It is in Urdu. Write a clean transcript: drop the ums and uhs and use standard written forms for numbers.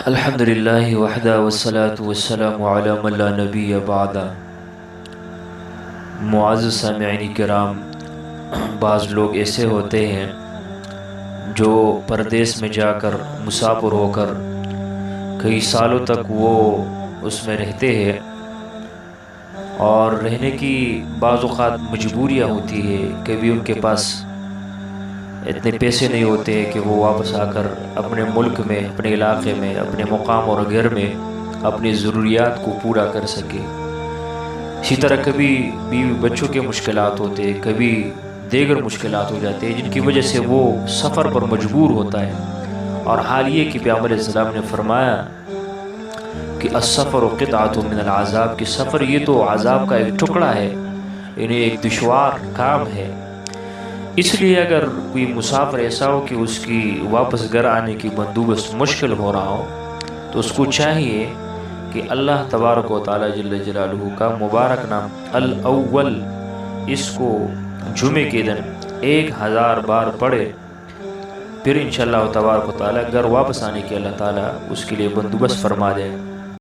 الحمدللہ وحدہ والصلاة والسلام علی من لا نبی بعد۔ معزز سامعین کرام، بعض لوگ ایسے ہوتے ہیں جو پردیس میں جا کر مسافر ہو کر کئی سالوں تک وہ اس میں رہتے ہیں، اور رہنے کی بعض اوقات مجبوریاں ہوتی ہے، کبھی ان کے پاس اتنے پیسے نہیں ہوتے کہ وہ واپس آ کر اپنے ملک میں، اپنے علاقے میں، اپنے مقام اور گھر میں اپنی ضروریات کو پورا کر سکے۔ اسی طرح کبھی بیوی بچوں کے مشکلات ہوتے، کبھی دیگر مشکلات ہو جاتے ہیں جن کی وجہ سے وہ سفر پر مجبور ہوتا ہے۔ اور حال یہ کہ پیغمبر علیہ السلام نے فرمایا کہ السفر قطعۃ من العذاب، کہ سفر یہ تو عذاب کا ایک ٹکڑا ہے، یعنی ایک دشوار کام ہے۔ اس لیے اگر کوئی مسافر ایسا ہو کہ اس کی واپس گھر آنے کی بندوبست مشکل ہو رہا ہو، تو اس کو چاہیے کہ اللہ تبارک و تعالی جل جلالہ کا مبارک نام الاول اس کو جمعے کے دن 1000 بار پڑھے، پھر انشاءاللہ تبارک و تعالی گھر واپس آنے کے اللہ تعالی اس کے لیے بندوبست فرما دے۔